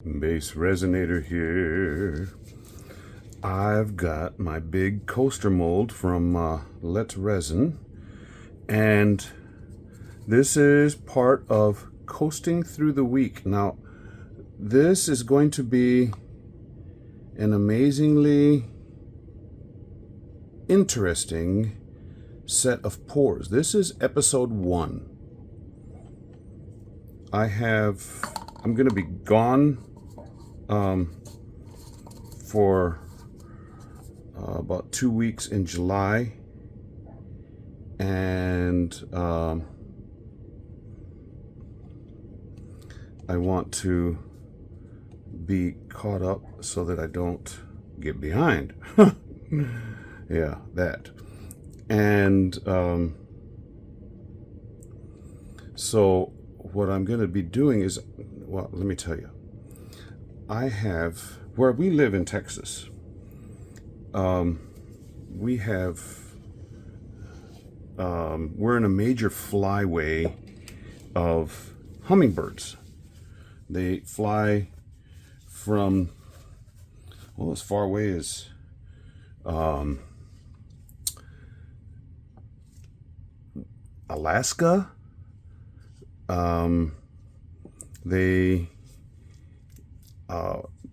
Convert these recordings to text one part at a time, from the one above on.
BassResinator here. I've got my big coaster mold from Let's Resin, and this is part of Coasting Through the Week. Now, this is going to be an amazingly interesting set of pours. This is episode 1. I'm going to be gone for about 2 weeks in July, and I want to be caught up so that I don't get behind. Yeah, that. And so what I'm going to be doing is, well, let me tell you, where we live in Texas, we're in a major flyway of hummingbirds. They fly from, well, as far away as Alaska. The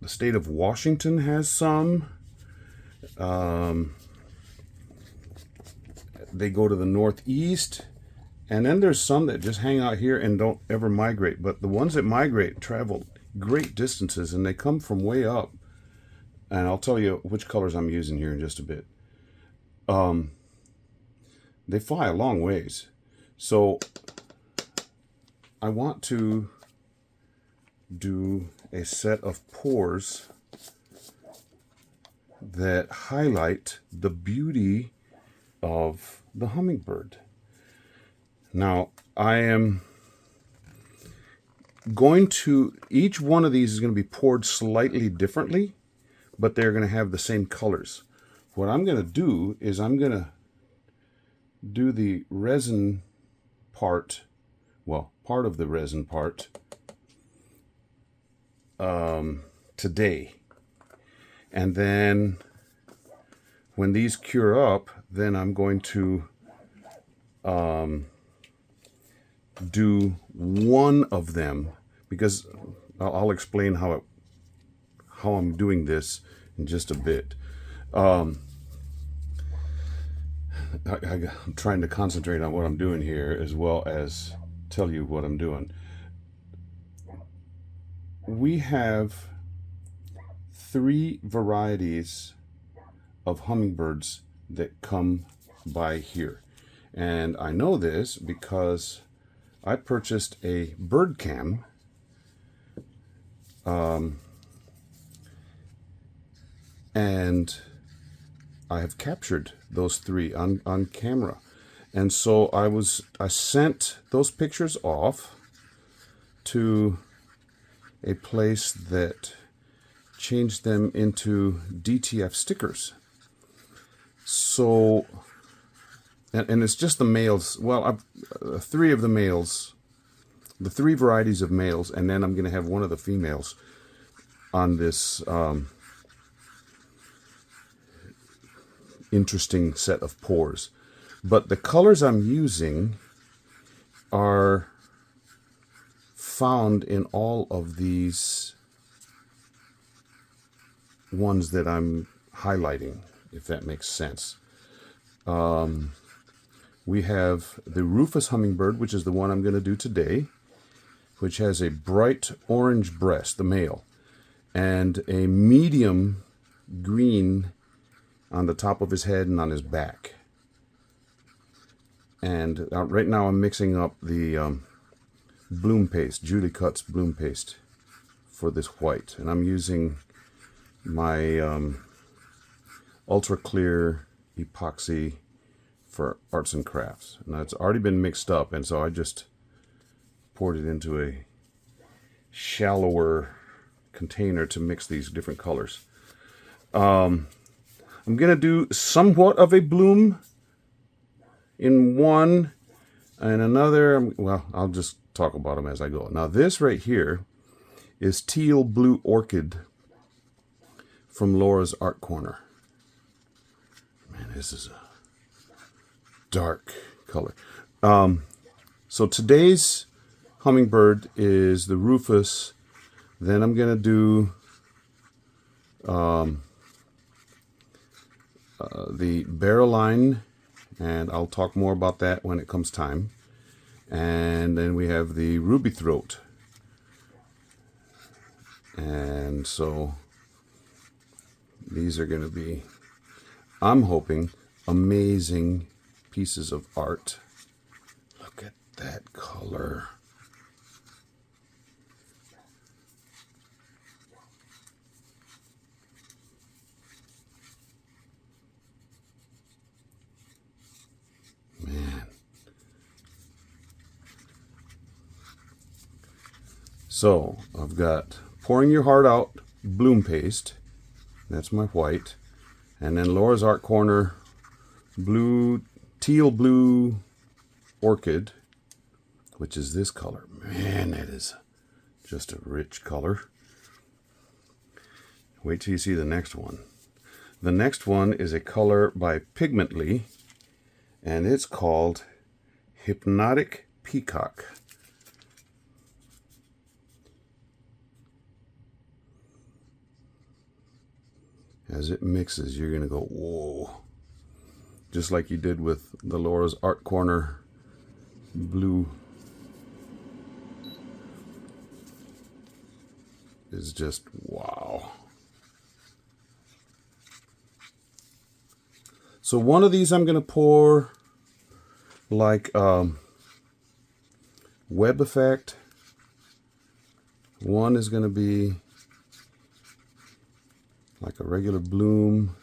state of Washington has some. They go to the northeast, and then there's some that just hang out here and don't ever migrate. But the ones that migrate travel great distances, and they come from way up. And I'll tell you which colors I'm using here in just a bit. They fly a long ways. So I want to do a set of pours that highlight the beauty of the hummingbird. Now, each one of these is going to be poured slightly differently, but they're going to have the same colors. What I'm going to do is I'm going to do the resin part, well, part of the resin part today. And then when these cure up, then I'm going to do one of them, because I'll explain how I'm doing this in just a bit. I'm trying to concentrate on what I'm doing here as well as tell you what I'm doing. We have 3 varieties of hummingbirds that come by here. And I know this because I purchased a birdcam and I have captured those 3 on camera. And so I sent those pictures off to a place that changed them into DTF stickers. So, and it's just the males. Well, I've 3 of the males, the 3 varieties of males, and then I'm going to have one of the females on this interesting set of pours. But the colors I'm using are found in all of these ones that I'm highlighting, if that makes sense. We have the Rufous hummingbird, which is the one I'm going to do today, which has a bright orange breast, the male, and a medium green on the top of his head and on his back. And right now I'm mixing up the bloom paste, Julie Cutts bloom paste for this white. And I'm using my ultra clear epoxy for arts and crafts. Now it's already been mixed up, and so I just poured it into a shallower container to mix these different colors. I'm going to do somewhat of a bloom in one and another. Well, I'll just talk about them as I go. Now this right here is Teal Blue Orchid from Laura's Art Corner. Man, this is a dark color. So today's hummingbird is the Rufous. Then I'm going to do the Barreline, and I'll talk more about that when it comes time. And then we have the Ruby Throat. And so these are going to be, I'm hoping, amazing pieces of art. Look at that color. Man. So I've got Pouring Your Heart Out bloom paste. That's my white. And then Laura's Art Corner blue, teal blue orchid, which is this color. Man, that is just a rich color. Wait till you see the next one. The next one is a color by Pigmently, and it's called Hypnotic Peacock. As it mixes, you're going to go, whoa. Just like you did with the Laura's Art Corner blue. Is just wow. So one of these I'm going to pour like web effect. One is going to be like a regular bloom,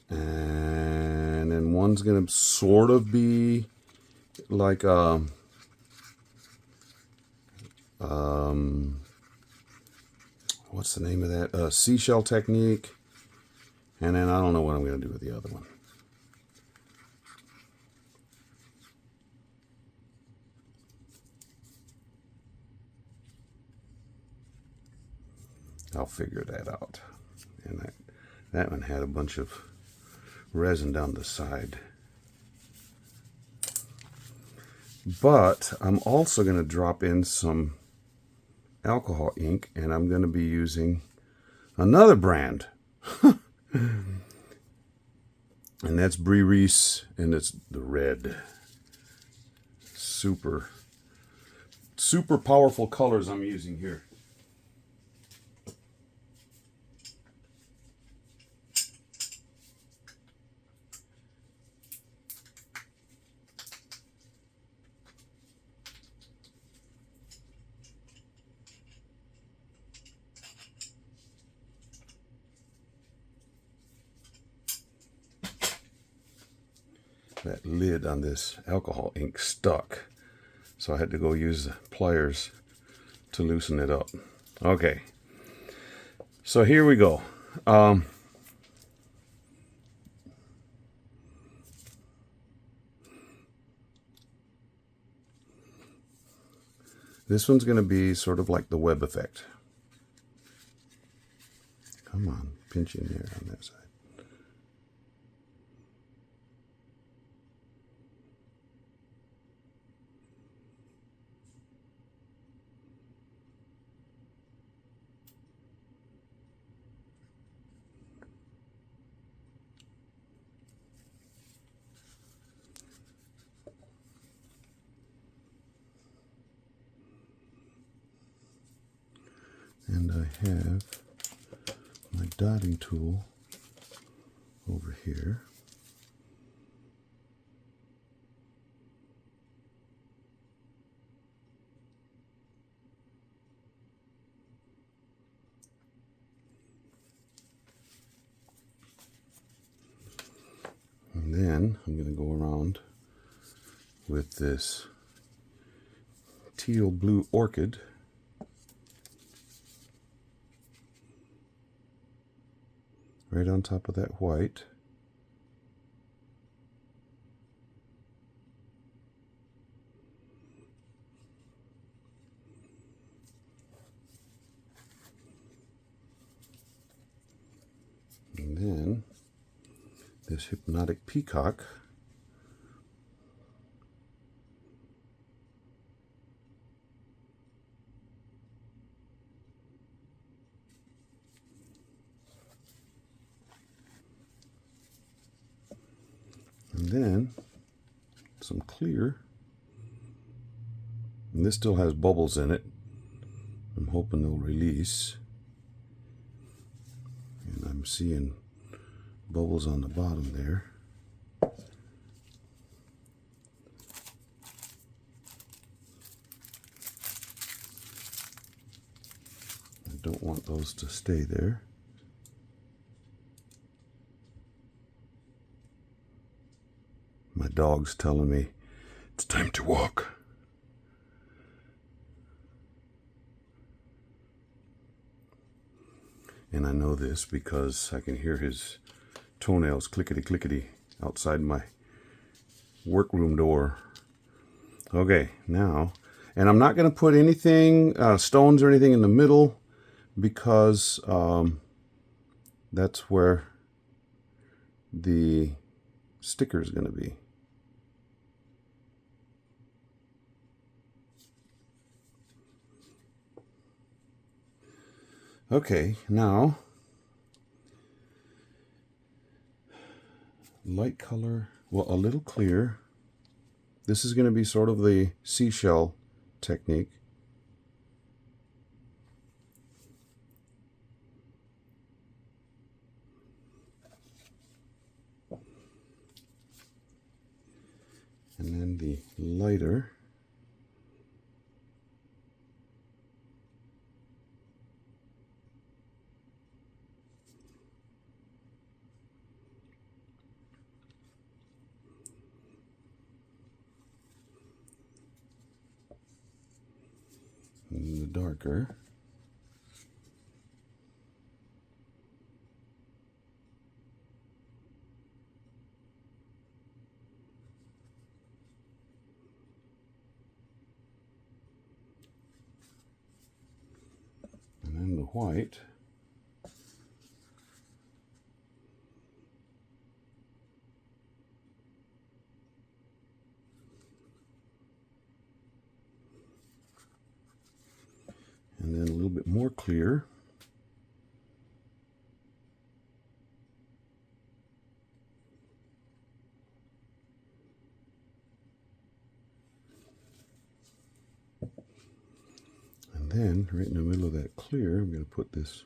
and then one's going to sort of be like what's the name of that? Seashell technique. And then I don't know what I'm going to do with the other one. I'll figure that out. And that one had a bunch of resin down the side. But I'm also going to drop in some alcohol ink, and I'm going to be using another brand. And that's Brie Reese, and it's the red. Super powerful colors I'm using here. That lid on this alcohol ink stuck, so I had to go use the pliers to loosen it up. Okay, so here we go. This one's going to be sort of like the web effect. Come on, pinch in there on that side. And I have my dotting tool over here. And then I'm going to go around with this teal blue orchid. Right on top of that white. this hypnotic peacock. And then some clear. And this still has bubbles in it. I'm hoping they'll release. And I'm seeing bubbles on the bottom there. I don't want those to stay there. My dog's telling me it's time to walk. And I know this because I can hear his toenails clickety-clickety outside my workroom door. Okay, now, and I'm not going to put anything, stones or anything in the middle, because that's where the sticker is going to be. Okay, now light color, well, a little clear. This is going to be sort of the seashell technique. And then the lighter. And the darker. And then the white. And then a little bit more clear. And then right in the middle of that clear, I'm going to put this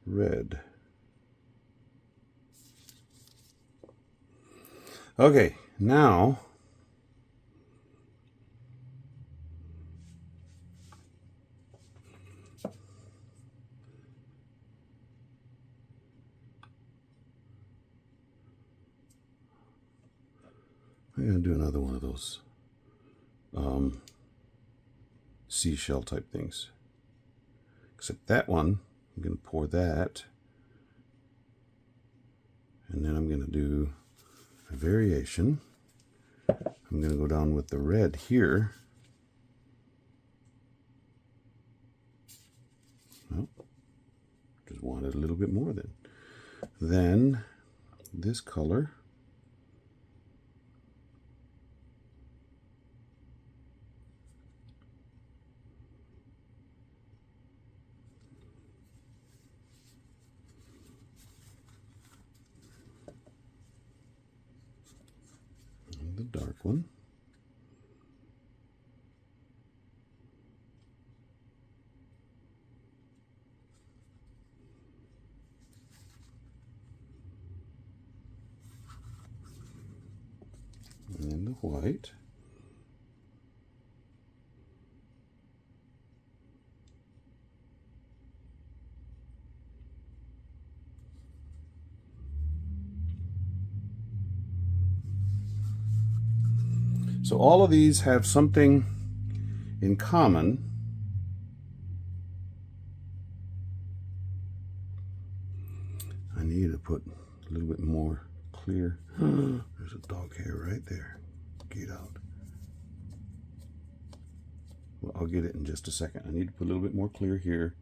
red. Okay, now I'm going to do another one of those seashell type things. Except that one, I'm going to pour that. And then I'm going to do a variation. I'm going to go down with the red here. Oh, just wanted a little bit more then. Then this color. The dark one. And then the white. So all of these have something in common. I need to put a little bit more clear. There's a dog hair right there. Get out. Well, I'll get it in just a second. I need to put a little bit more clear here.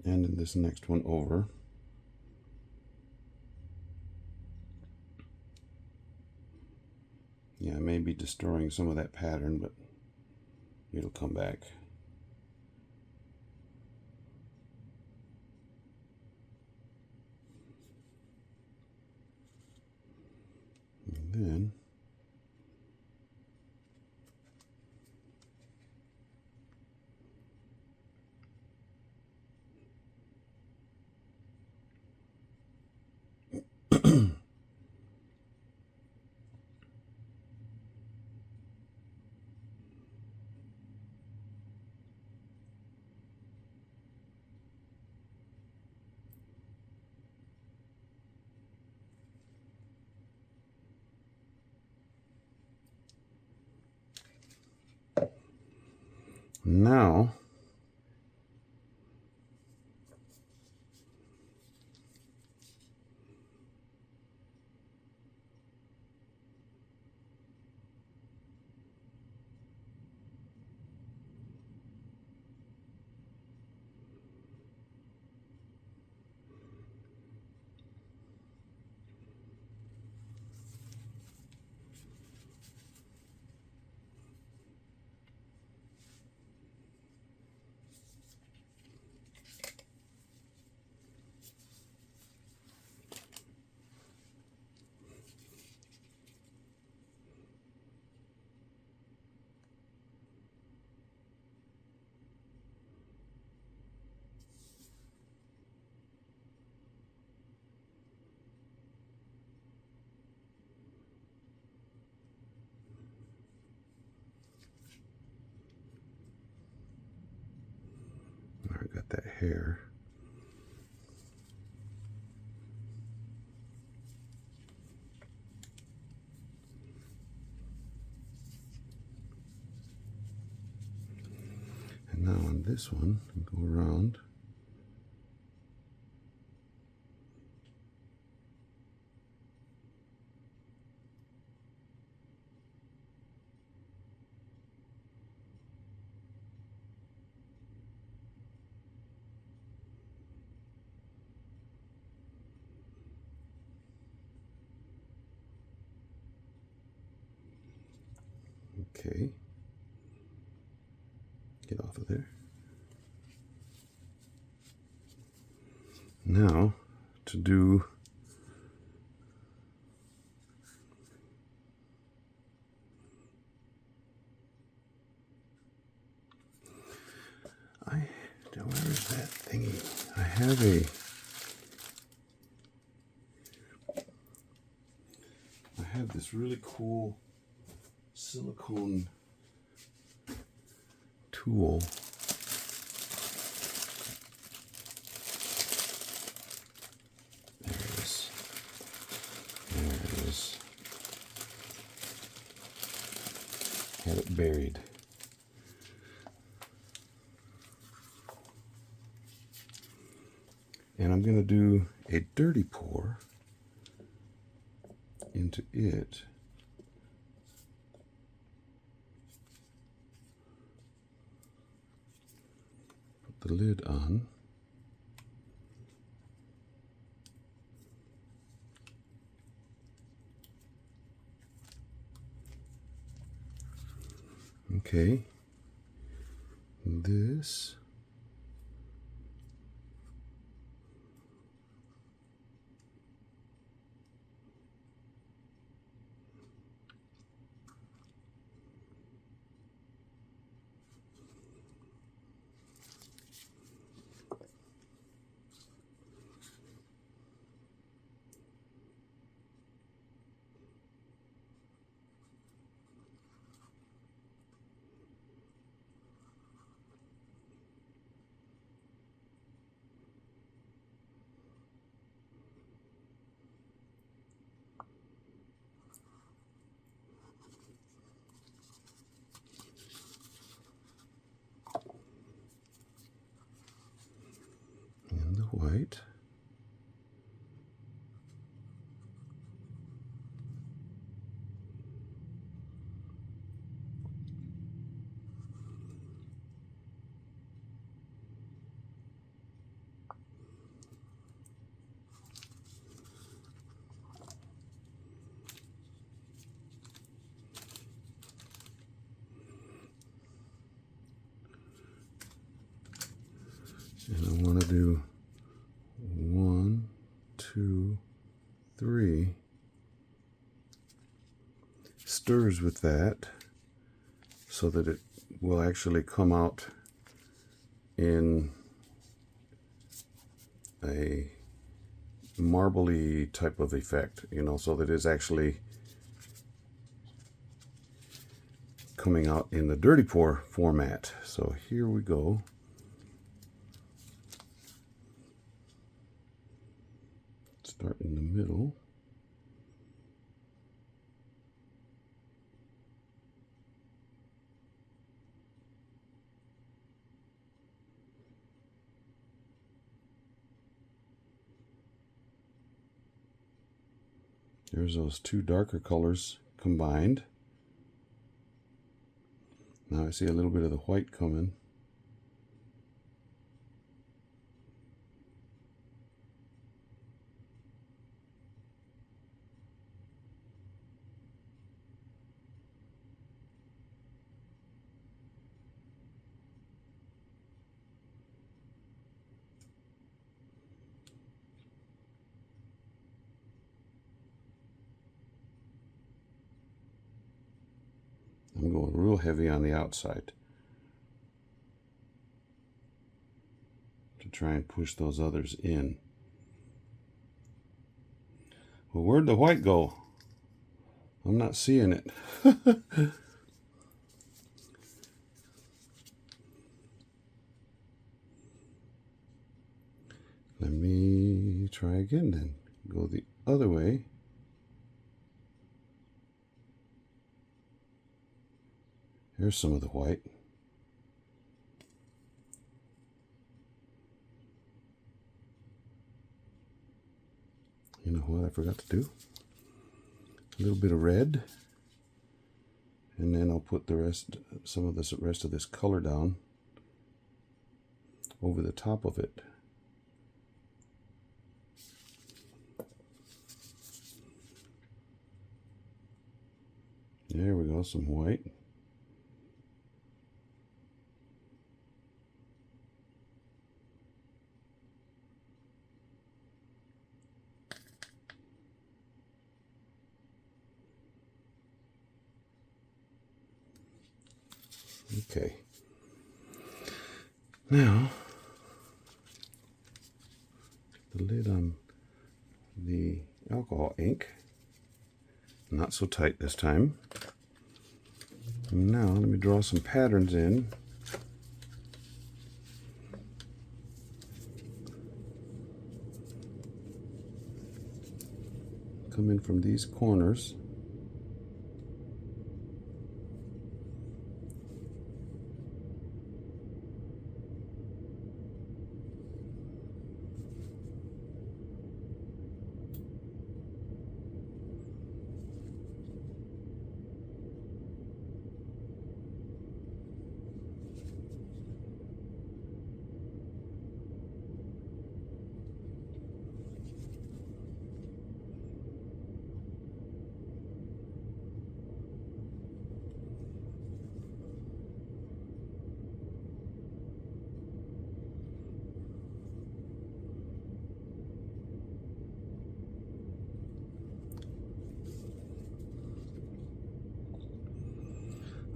And in this next one over. destroying some of that pattern, but it'll come back. And then now I got that hair. And now on this one, go around. Okay, get off of there. Now to do where is that thingy? I have this really cool silicone tool. There it is. There it is. Had it buried. And I'm going to do a dirty pour into it. Put the lid on. Okay. This. And the white. And I want to do 1, 2, 3 stirs with that so that it will actually come out in a marbly type of effect, you know, so that it's actually coming out in the dirty pour format. So here we go. Start in the middle. There's those two darker colors combined. Now I see a little bit of the white coming. I'm going real heavy on the outside to try and push those others in. Well, where'd the white go? I'm not seeing it. Let me try again then. Go the other way. Here's some of the white. You know what I forgot to do? A little bit of red. And then I'll put the rest, some of this rest of this color down over the top of it. There we go, some white. Okay. Now, the lid on the alcohol ink. Not so tight this time. And now let me draw some patterns in. Come in from these corners.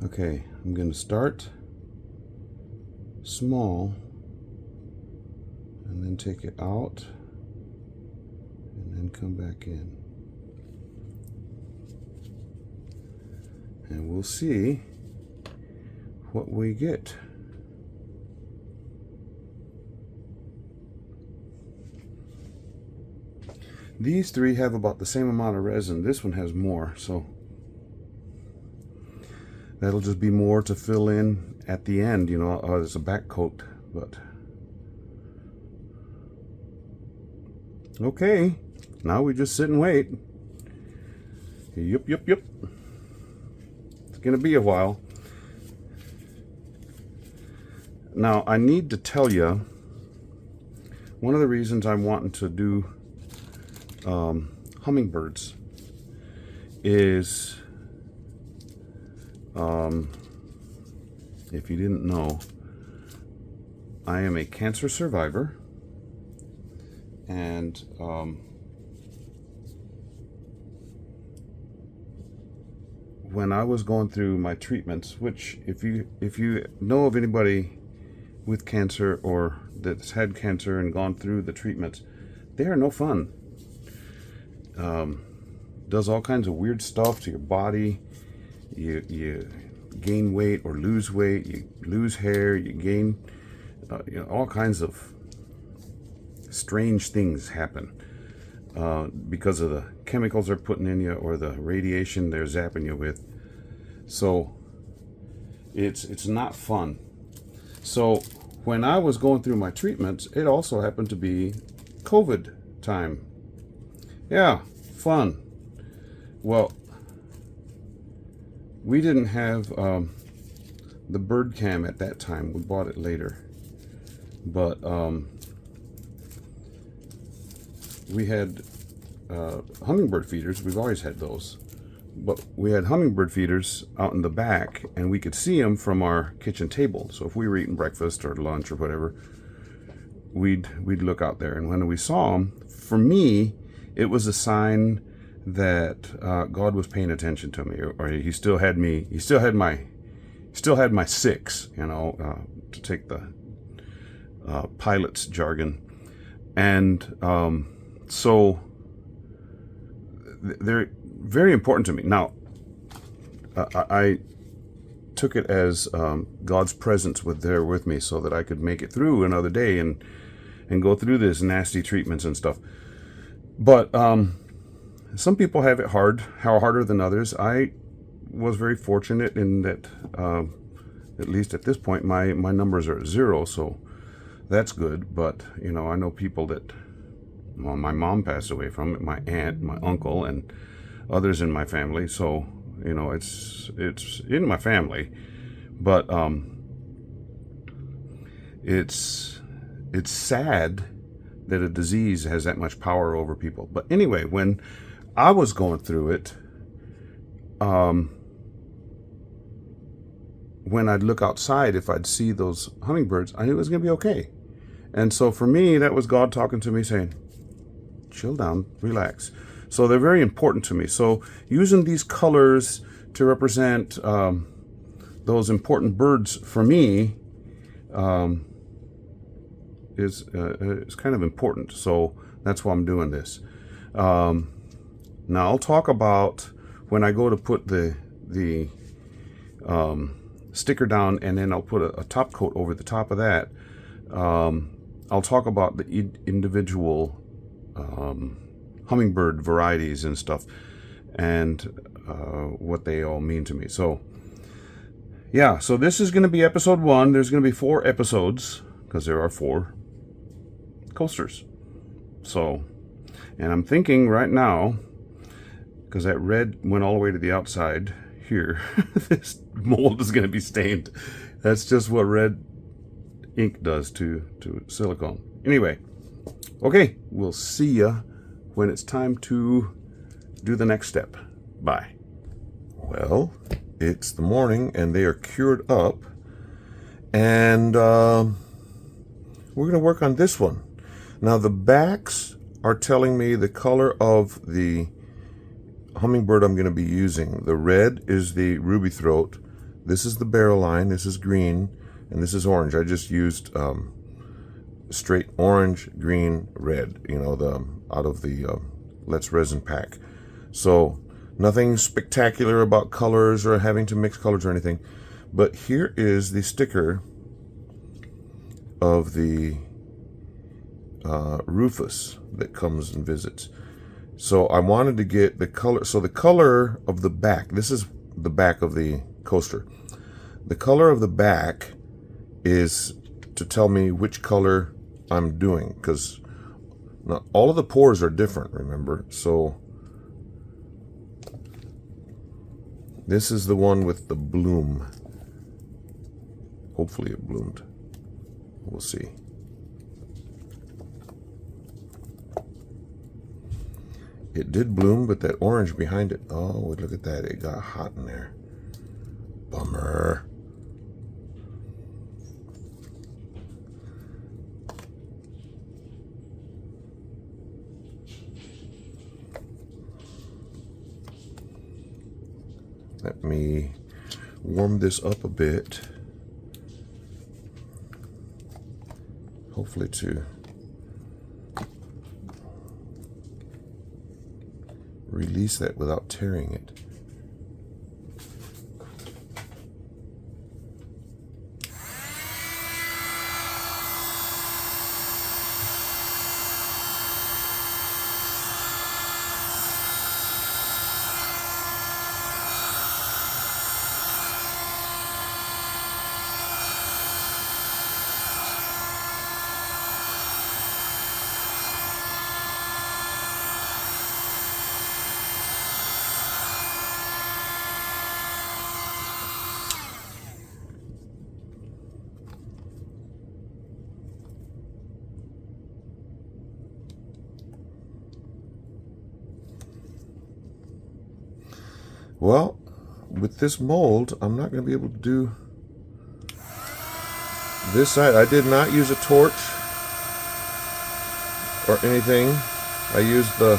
Okay, I'm going to start small and then take it out and then come back in. And we'll see what we get. These three have about the same amount of resin. This one has more, so that'll just be more to fill in at the end, you know, as a back coat. But okay, now we just sit and wait. Yep. It's gonna be a while. Now I need to tell you, one of the reasons I'm wanting to do hummingbirds is, if you didn't know, I am a cancer survivor, and when I was going through my treatments, which if you know of anybody with cancer or that's had cancer and gone through the treatments, they are no fun. Does all kinds of weird stuff to your body. You gain weight or lose weight, you lose hair, you gain all kinds of strange things happen because of the chemicals they're putting in you or the radiation they're zapping you with. So it's not fun. So when I was going through my treatments, it also happened to be COVID time. Yeah, fun. Well, we didn't have the birdcam at that time. We bought it later. But we had hummingbird feeders. We've always had those. But we had hummingbird feeders out in the back, and we could see them from our kitchen table. So if we were eating breakfast or lunch or whatever, we'd look out there. And when we saw them, for me, it was a sign that God was paying attention to me, or he still had me. He still had my 6, to take the pilot's jargon. And so they're very important to me. Now, I took it as God's presence was there with me so that I could make it through another day and go through this nasty treatments and stuff. But some people have it harder than others. I was very fortunate in that, at least at this point, my numbers are at 0, so that's good. But I know people that, well, my mom passed away from it, my aunt, my uncle, and others in my family. So it's in my family, but it's sad that a disease has that much power over people. But anyway, when I was going through it, when I'd look outside, if I'd see those hummingbirds, I knew it was going to be okay. And so for me, that was God talking to me saying, chill down, relax. So they're very important to me. So using these colors to represent those important birds for me is kind of important. So that's why I'm doing this. Now I'll talk about when I go to put the sticker down, and then I'll put a top coat over the top of that. I'll talk about the individual hummingbird varieties and stuff, and what they all mean to me. So yeah, so this is going to be episode 1. There's going to be 4 episodes because there are 4 coasters. So, and I'm thinking right now, because that red went all the way to the outside here, this mold is going to be stained. That's just what red ink does to silicone. Anyway, okay, we'll see ya when it's time to do the next step. Bye. Well, it's the morning and they are cured up, and we're going to work on this one. Now the backs are telling me the color of the hummingbird I'm going to be using. The red is the ruby throat, this is the barrel line, this is green, and this is orange. I just used straight orange, green, red, out of the Let's Resin pack. So nothing spectacular about colors or having to mix colors or anything. But here is the sticker of the Rufous that comes and visits. So I wanted to get the color. So the color of the back, this is the back of the coaster. The color of the back is to tell me which color I'm doing, because all of the pores are different, remember? So this is the one with the bloom. Hopefully it bloomed. We'll see. It did bloom, but that orange behind it, oh, look at that. It got hot in there. Bummer. let me warm this up a bit. Hopefully to release that without tearing it. Well, with this mold, I'm not going to be able to do this side. I did not use a torch or anything. I used the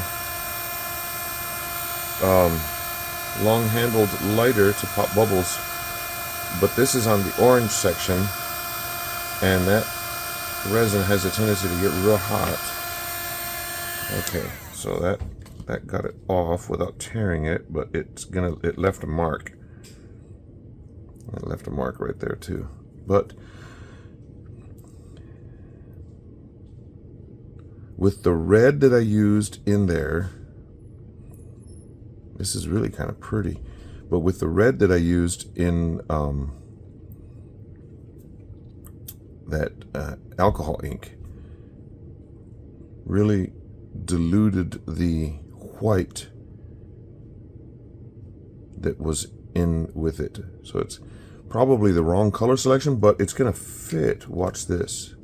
long-handled lighter to pop bubbles. But this is on the orange section, and that resin has a tendency to get real hot. Okay, so that got it off without tearing it, but it left a mark. It left a mark right there too. But with the red that I used in there, this is really kind of pretty. But with the red that I used in that alcohol ink, really diluted the white that was in with it. So it's probably the wrong color selection, but it's gonna fit. Watch this.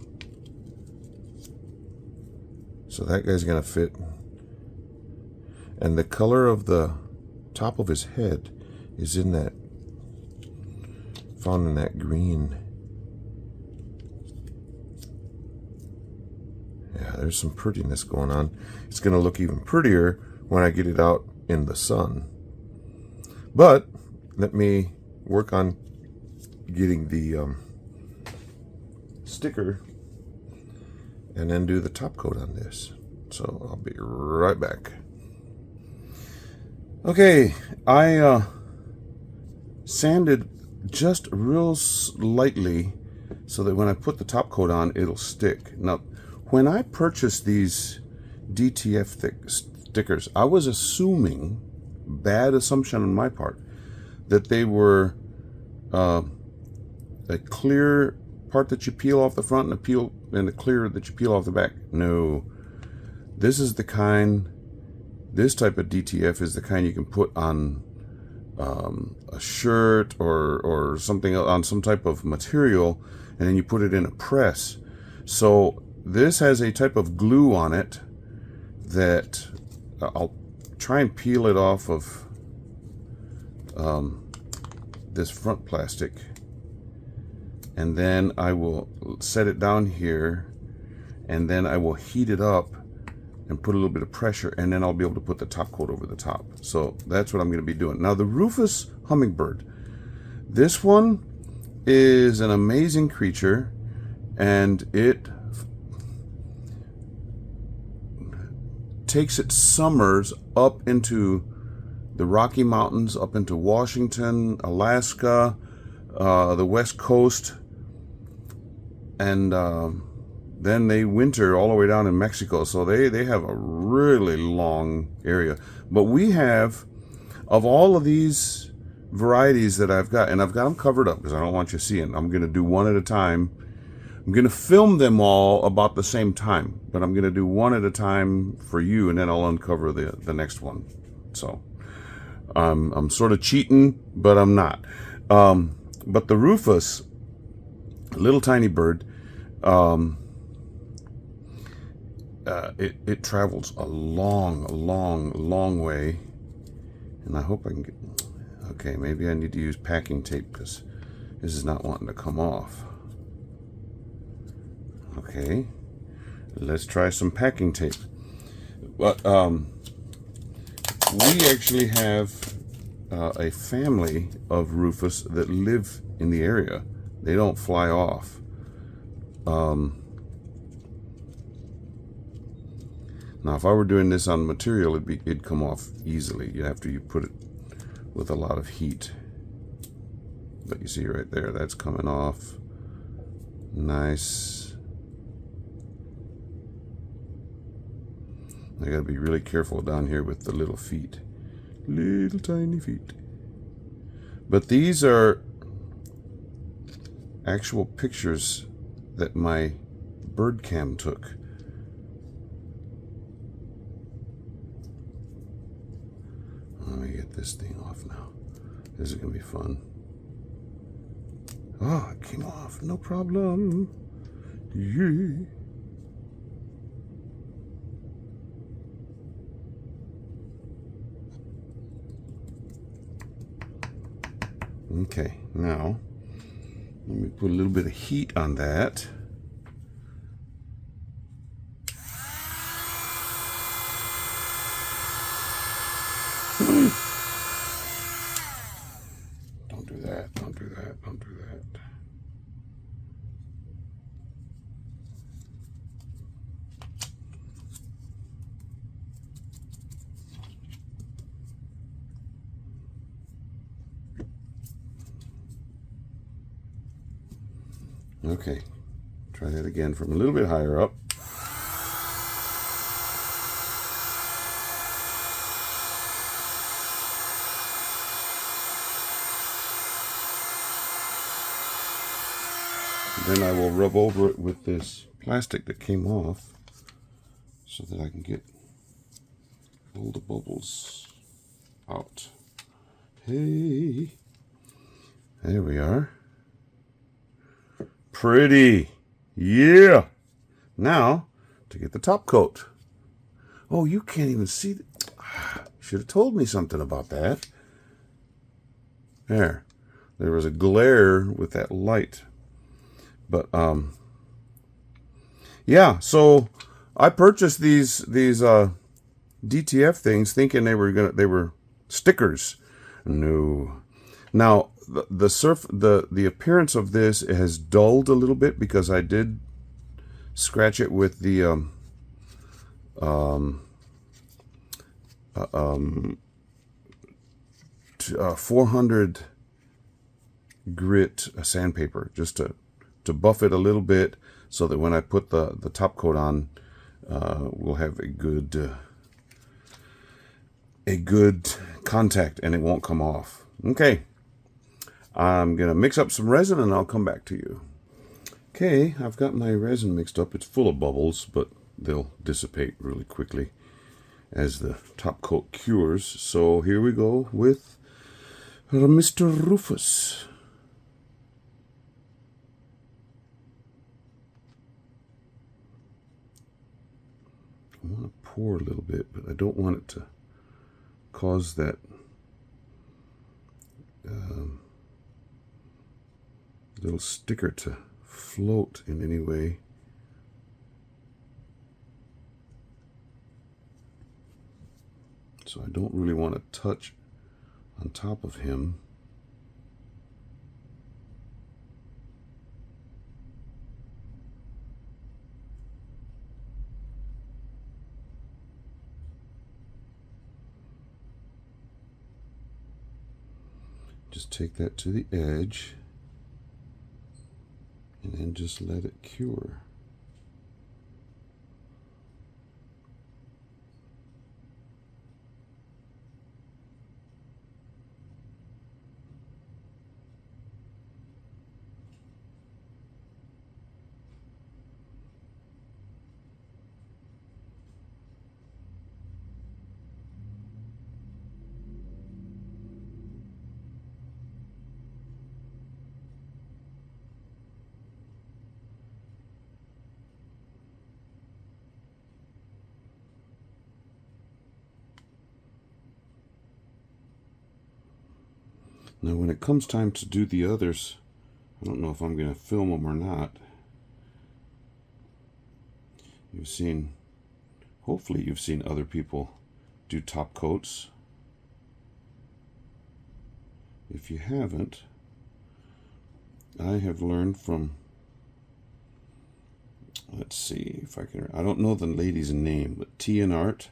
So that guy's gonna fit. And the color of the top of his head is in that, found in that green. Yeah, there's some prettiness going on. It's gonna look even prettier when I get it out in the sun. But let me work on getting the sticker and then do the top coat on this. So I'll be right back. Okay, I sanded just real lightly so that when I put the top coat on, it'll stick. Now, when I purchased these DTF stickers, I was assuming, bad assumption on my part, that they were a clear part that you peel off the front and a clear that you peel off the back. No, this is the kind, this type of DTF is the kind you can put on a shirt or something, on some type of material, and then you put it in a press. So this has a type of glue on it that I'll try and peel it off of this front plastic, and then I will set it down here, and then I will heat it up and put a little bit of pressure, and then I'll be able to put the top coat over the top. So that's what I'm going to be doing. Now the Rufous hummingbird, this one is an amazing creature, and it takes its summers up into the Rocky Mountains, up into Washington, Alaska, the West Coast, and then they winter all the way down in Mexico. So they have a really long area. But we have, of all of these varieties that I've got, and I've got them covered up because I don't want you seeing, I'm going to do one at a time. I'm going to film them all about the same time, but I'm going to do one at a time for you, and then I'll uncover the next one. So I'm sort of cheating, but I'm not. But the Rufous, little tiny bird, it travels a long way, and I hope I can get, okay, maybe I need to use packing tape because this is not wanting to come off. Okay, let's try some packing tape. But we actually have a family of Rufous that live in the area. They don't fly off. Now, if I were doing this on material, it'd come off easily after you put it with a lot of heat. But you see right there, that's coming off. Nice. I gotta be really careful down here with the little feet. Little tiny feet. But these are actual pictures that my birdcam took. Let me get this thing off now. This is gonna be fun. Oh, it came off, no problem. Yeah. Okay, now let me put a little bit of heat on that. Don't do that, don't do that, don't do that. Okay, try that again from a little bit higher up. Then I will rub over it with this plastic that came off so that I can get all the bubbles out. Hey, there we are. Pretty. Yeah. Now to get the top coat. Oh, you can't even see the... Should have told me something about that. There was a glare with that light. But yeah, so I purchased these DTF things thinking they were stickers. No. Now the appearance of this has dulled a little bit because I did scratch it with the 400 grit sandpaper just to buff it a little bit so that when I put the top coat on, we'll have a good contact and it won't come off. Okay, I'm gonna mix up some resin and I'll come back to you. Okay, I've got my resin mixed up. It's full of bubbles, but they'll dissipate really quickly as the top coat cures. So here we go with Mr. Rufous. I want to pour a little bit, but I don't want it to cause that little sticker to float in any way. So I don't really want to touch on top of him. Just take that to the edge and then just let it cure. Now when it comes time to do the others, I don't know if I'm going to film them or not. Hopefully you've seen other people do top coats. If you haven't, I have learned from, let's see if I can, I don't know the lady's name, but T and Art.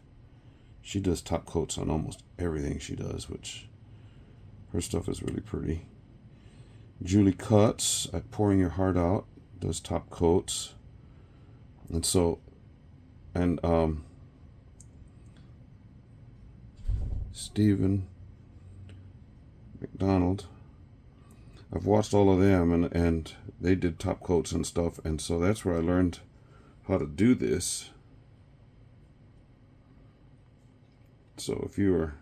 She does top coats on almost everything she does, which her stuff is really pretty. Julie Cuts at Pouring Your Heart Out does top coats. And so, and Stephen McDonald, I've watched all of them, and they did top coats and stuff, and so that's where I learned how to do this. So if you are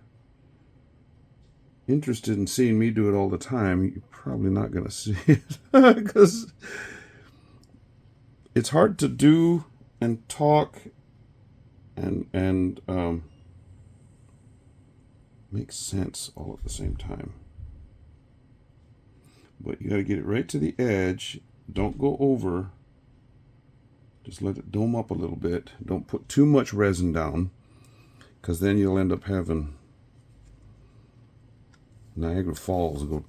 interested in seeing me do it all the time, you're probably not going to see it because it's hard to do and talk and make sense all at the same time. But you got to get it right to the edge. Don't go over. Just let it dome up a little bit. Don't put too much resin down, because then you'll end up having Niagara Falls go,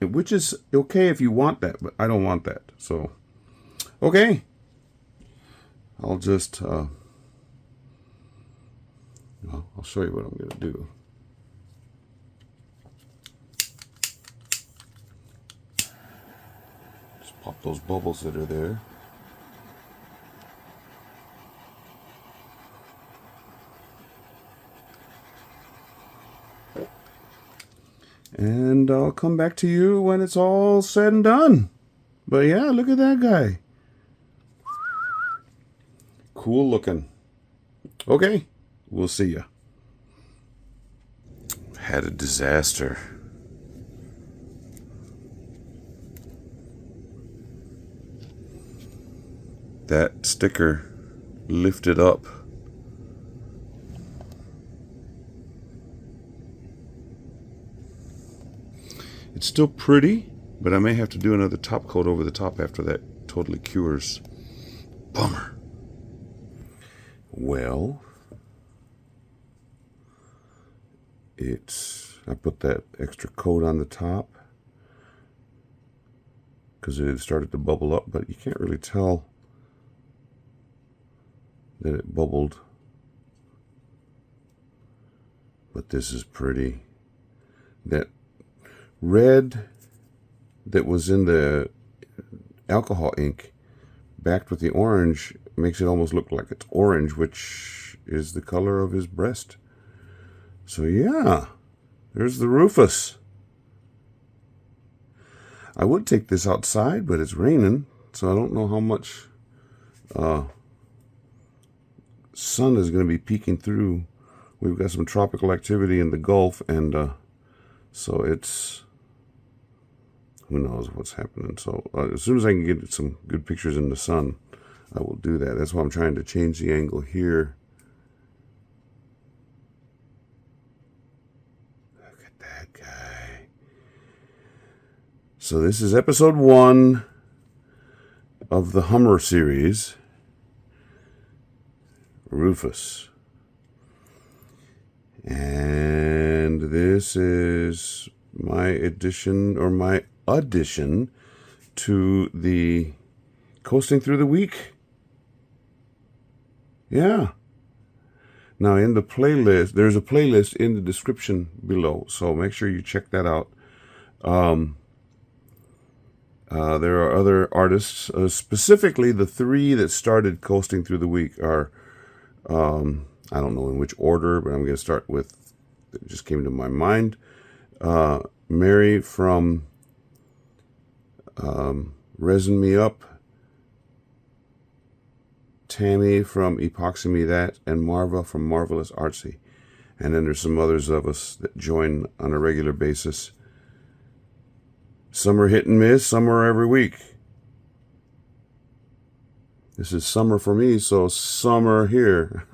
which is okay if you want that, but I don't want that. So, okay. I'll just, well, I'll show you what I'm going to do. Just pop those bubbles that are there. And I'll come back to you when it's all said and done. But yeah, look at that guy. Cool looking. Okay, we'll see ya. Had a disaster. That sticker lifted up. It's still pretty, but I may have to do another top coat over the top after that totally cures. Bummer. Well, I put that extra coat on the top because it started to bubble up, but you can't really tell that it bubbled. But this is pretty. That red that was in the alcohol ink backed with the orange makes it almost look like it's orange, which is the color of his breast. So yeah, there's the Rufous. I would take this outside, but it's raining, so I don't know how much sun is going to be peeking through. We've got some tropical activity in the Gulf, and so it's, who knows what's happening. So as soon as I can get some good pictures in the sun, I will do that. That's why I'm trying to change the angle here. Look at that guy. So this is episode 1 of the Hummer series, Rufous. And this is my addition, or my addition, to the Coasting Through the Week. Yeah. Now in the playlist, there's a playlist in the description below, so make sure you check that out. There are other artists, specifically the 3 that started Coasting Through the Week are, I don't know in which order, but I'm going to start with, it just came to my mind, Mary from Resin Me Up, Tammy from Epoxy Me That, and Marva from Marvelous Artsy. And then there's some others of us that join on a regular basis. Some are hit and miss, some are every week. This is summer for me, so summer here.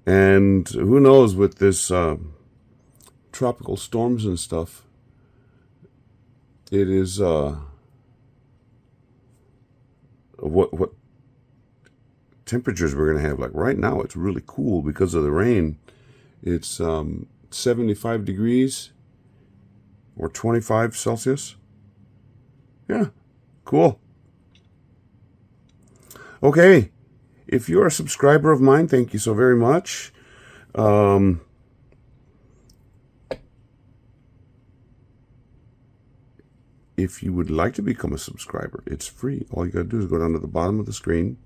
And who knows, with this tropical storms and stuff, it is what temperatures we're going to have. Like right now, it's really cool because of the rain. It's 75 degrees or 25 Celsius. Yeah, cool. Okay, if you're a subscriber of mine, thank you so very much. If you would like to become a subscriber, it's free. All you got to do is go down to the bottom of the screen,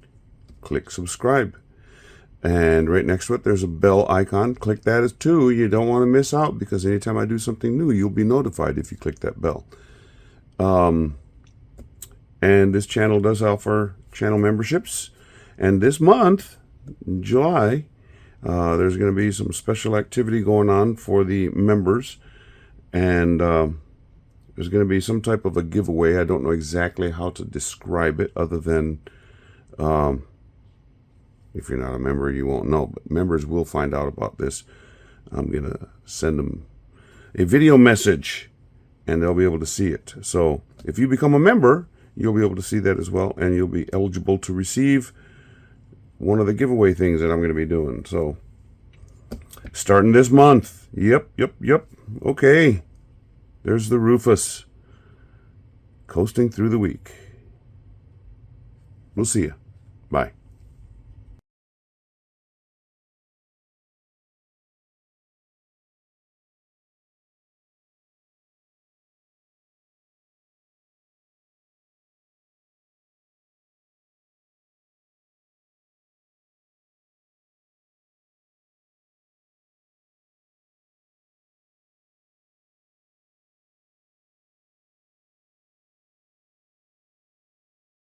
click subscribe. And right next to it, there's a bell icon. Click that as too. You don't want to miss out, because anytime I do something new, you'll be notified if you click that bell. And this channel does offer channel memberships. And this month, in July, there's going to be some special activity going on for the members. And there's going to be some type of a giveaway. I don't know exactly how to describe it, other than if you're not a member, you won't know. But members will find out about this. I'm going to send them a video message, and they'll be able to see it. So if you become a member, you'll be able to see that as well, and you'll be eligible to receive one of the giveaway things that I'm going to be doing. So starting this month. Yep. Okay. There's the Rufous coasting through the week. We'll see you. Bye.